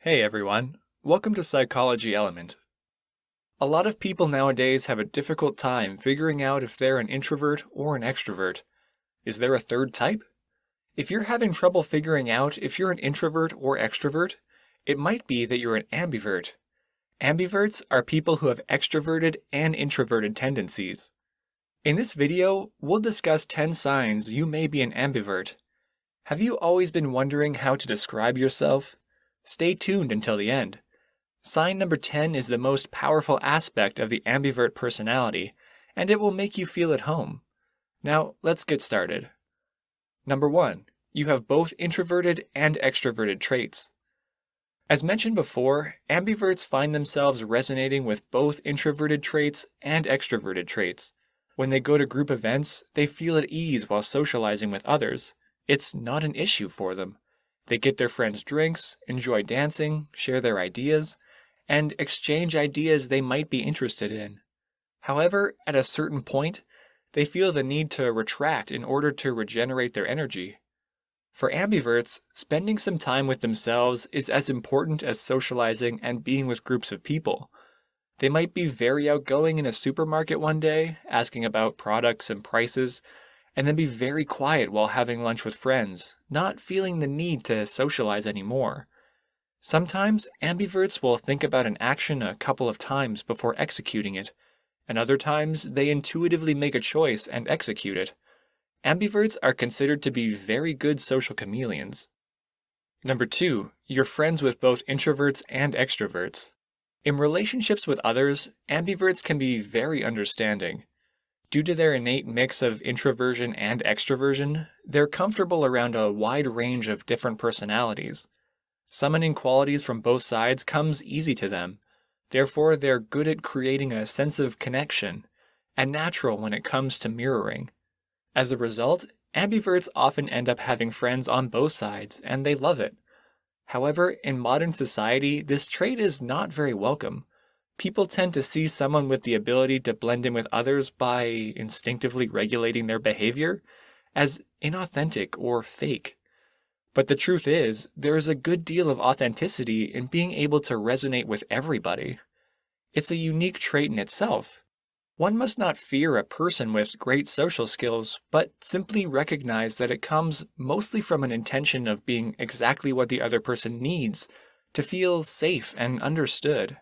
Hey everyone, welcome to Psychology Element. A lot of people nowadays have a difficult time figuring out if they're an introvert or an extrovert. Is there a third type? If you're having trouble figuring out if you're an introvert or extrovert, it might be that you're an ambivert. Ambiverts are people who have extroverted and introverted tendencies. In this video, we'll discuss 10 signs you may be an ambivert. Have you always been wondering how to describe yourself? Stay tuned until the end. Sign number 10 is the most powerful aspect of the ambivert personality, and it will make you feel at home. Now, let's get started. Number 1. You have both introverted and extroverted traits. As mentioned before, ambiverts find themselves resonating with both introverted traits and extroverted traits. When they go to group events, they feel at ease while socializing with others. It's not an issue for them. They get their friends drinks, enjoy dancing, share their ideas, and exchange ideas they might be interested in. However, at a certain point, they feel the need to retract in order to regenerate their energy. For ambiverts, spending some time with themselves is as important as socializing and being with groups of people. They might be very outgoing in a supermarket one day, asking about products and prices, and then be very quiet while having lunch with friends, not feeling the need to socialize anymore. Sometimes, ambiverts will think about an action a couple of times before executing it, and other times they intuitively make a choice and execute it. Ambiverts are considered to be very good social chameleons. Number 2. You're friends with both introverts and extroverts. In relationships with others, ambiverts can be very understanding. Due to their innate mix of introversion and extroversion, they're comfortable around a wide range of different personalities. Summoning qualities from both sides comes easy to them. Therefore, they're good at creating a sense of connection, and natural when it comes to mirroring. As a result, ambiverts often end up having friends on both sides, and they love it. However, in modern society, this trait is not very welcome. People tend to see someone with the ability to blend in with others by instinctively regulating their behavior as inauthentic or fake. But the truth is, there is a good deal of authenticity in being able to resonate with everybody. It's a unique trait in itself. One must not fear a person with great social skills, but simply recognize that it comes mostly from an intention of being exactly what the other person needs to feel safe and understood.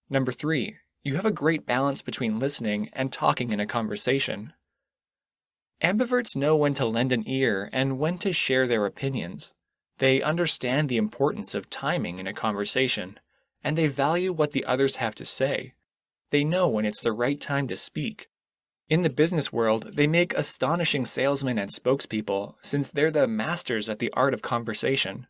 Number 3. You have a great balance between listening and talking in a conversation. Ambiverts know when to lend an ear and when to share their opinions. They understand the importance of timing in a conversation, and they value what the others have to say. They know when it's the right time to speak. In the business world, they make astonishing salesmen and spokespeople, since they're the masters at the art of conversation.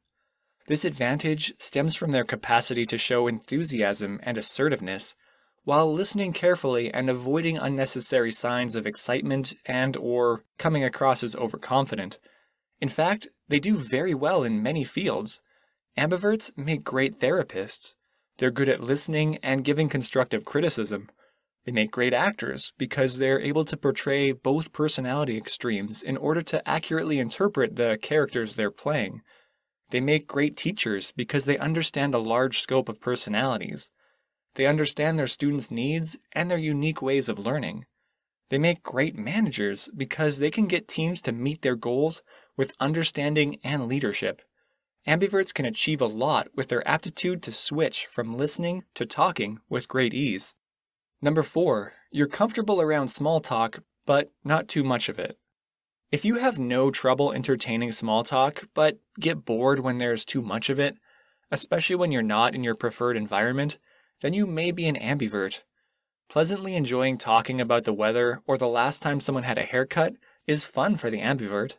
This advantage stems from their capacity to show enthusiasm and assertiveness, while listening carefully and avoiding unnecessary signs of excitement and/or coming across as overconfident. In fact, they do very well in many fields. Ambiverts make great therapists. They're good at listening and giving constructive criticism. They make great actors because they're able to portray both personality extremes in order to accurately interpret the characters they're playing. They make great teachers because they understand a large scope of personalities. They understand their students' needs and their unique ways of learning. They make great managers because they can get teams to meet their goals with understanding and leadership. Ambiverts can achieve a lot with their aptitude to switch from listening to talking with great ease. Number 4. You're comfortable around small talk, but not too much of it. If you have no trouble entertaining small talk, but get bored when there's too much of it, especially when you're not in your preferred environment, then you may be an ambivert. Pleasantly enjoying talking about the weather or the last time someone had a haircut is fun for the ambivert.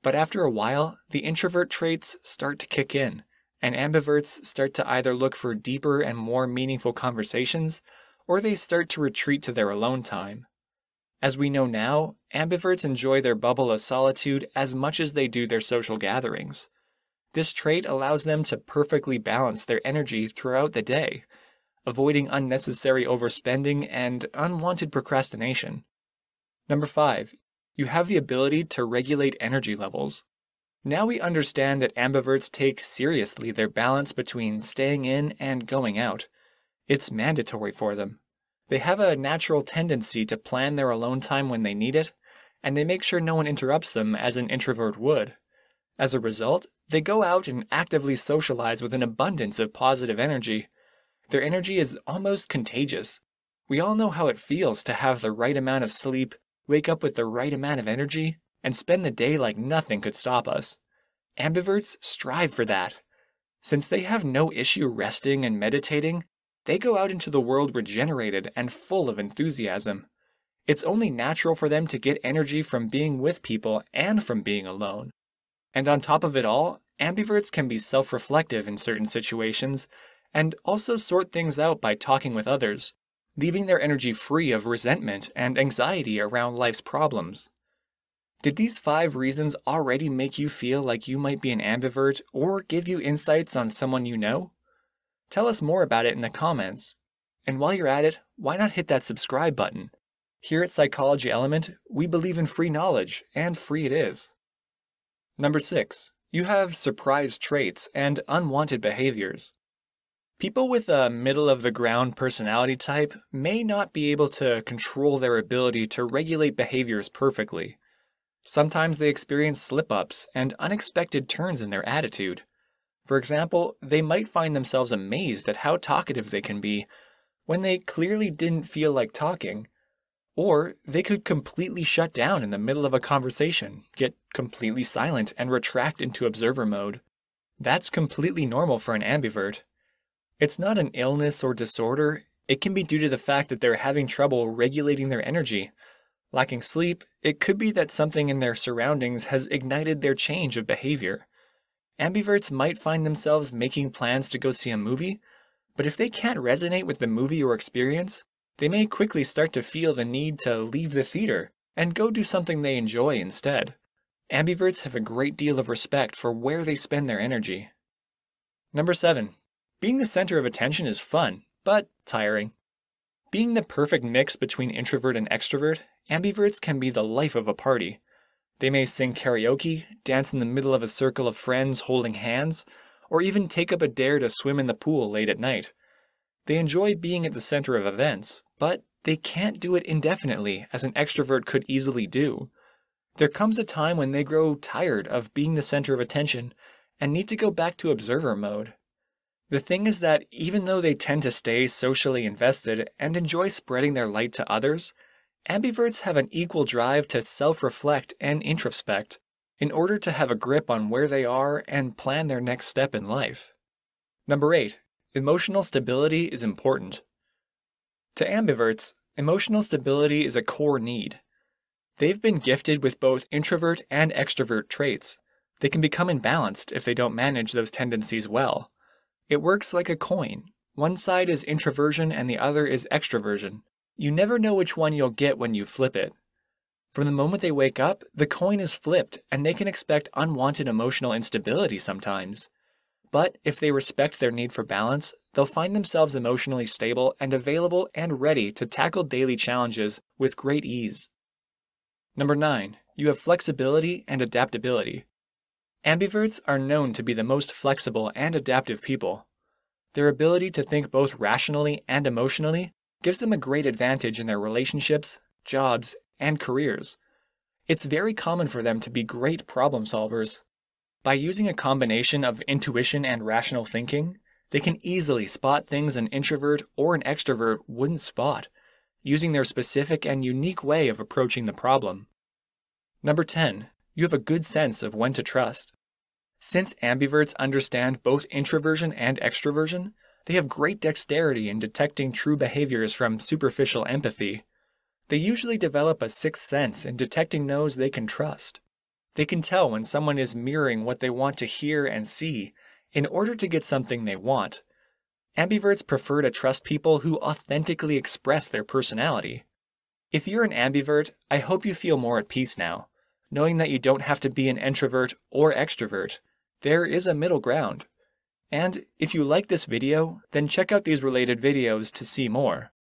But after a while, the introvert traits start to kick in, and ambiverts start to either look for deeper and more meaningful conversations, or they start to retreat to their alone time. As we know now, ambiverts enjoy their bubble of solitude as much as they do their social gatherings. This trait allows them to perfectly balance their energy throughout the day, avoiding unnecessary overspending and unwanted procrastination. Number 5. You have the ability to regulate energy levels. Now we understand that ambiverts take seriously their balance between staying in and going out. It's mandatory for them. They have a natural tendency to plan their alone time when they need it, and they make sure no one interrupts them as an introvert would. As a result, they go out and actively socialize with an abundance of positive energy. Their energy is almost contagious. We all know how it feels to have the right amount of sleep, wake up with the right amount of energy, and spend the day like nothing could stop us. Ambiverts strive for that. Since they have no issue resting and meditating, they go out into the world regenerated and full of enthusiasm. It's only natural for them to get energy from being with people and from being alone. And on top of it all, ambiverts can be self-reflective in certain situations and also sort things out by talking with others, leaving their energy free of resentment and anxiety around life's problems. Did these 5 reasons already make you feel like you might be an ambivert or give you insights on someone you know? Tell us more about it in the comments. And while you're at it, why not hit that subscribe button? Here at Psychology Element, we believe in free knowledge, and free it is. Number 6. You have surprise traits and unwanted behaviors. People with a middle-of-the-ground personality type may not be able to control their ability to regulate behaviors perfectly. Sometimes they experience slip-ups and unexpected turns in their attitude. For example, they might find themselves amazed at how talkative they can be when they clearly didn't feel like talking. Or they could completely shut down in the middle of a conversation, get completely silent, and retract into observer mode. That's completely normal for an ambivert. It's not an illness or disorder. It can be due to the fact that they're having trouble regulating their energy. Lacking sleep, it could be that something in their surroundings has ignited their change of behavior. Ambiverts might find themselves making plans to go see a movie, but if they can't resonate with the movie or experience, they may quickly start to feel the need to leave the theater and go do something they enjoy instead. Ambiverts have a great deal of respect for where they spend their energy. Number 7. Being the center of attention is fun, but tiring. Being the perfect mix between introvert and extrovert, ambiverts can be the life of a party. They may sing karaoke, dance in the middle of a circle of friends holding hands, or even take up a dare to swim in the pool late at night. They enjoy being at the center of events, but they can't do it indefinitely as an extrovert could easily do. There comes a time when they grow tired of being the center of attention and need to go back to observer mode. The thing is that even though they tend to stay socially invested and enjoy spreading their light to others, ambiverts have an equal drive to self-reflect and introspect in order to have a grip on where they are and plan their next step in life. Number 8. Emotional stability is important. To ambiverts, emotional stability is a core need. They've been gifted with both introvert and extrovert traits. They can become imbalanced if they don't manage those tendencies well. It works like a coin. One side is introversion and the other is extroversion. You never know which one you'll get when you flip it. From the moment they wake up, the coin is flipped and they can expect unwanted emotional instability sometimes. But if they respect their need for balance, they'll find themselves emotionally stable and available and ready to tackle daily challenges with great ease. Number 9. You have flexibility and adaptability. Ambiverts are known to be the most flexible and adaptive people. Their ability to think both rationally and emotionally gives them a great advantage in their relationships, jobs, and careers. It's very common for them to be great problem solvers. By using a combination of intuition and rational thinking, they can easily spot things an introvert or an extrovert wouldn't spot, using their specific and unique way of approaching the problem. Number 10. You have a good sense of when to trust. Since ambiverts understand both introversion and extroversion, they have great dexterity in detecting true behaviors from superficial empathy. They usually develop a sixth sense in detecting those they can trust. They can tell when someone is mirroring what they want to hear and see in order to get something they want. Ambiverts prefer to trust people who authentically express their personality. If you're an ambivert, I hope you feel more at peace now, knowing that you don't have to be an introvert or extrovert. There is a middle ground. And if you like this video, then check out these related videos to see more.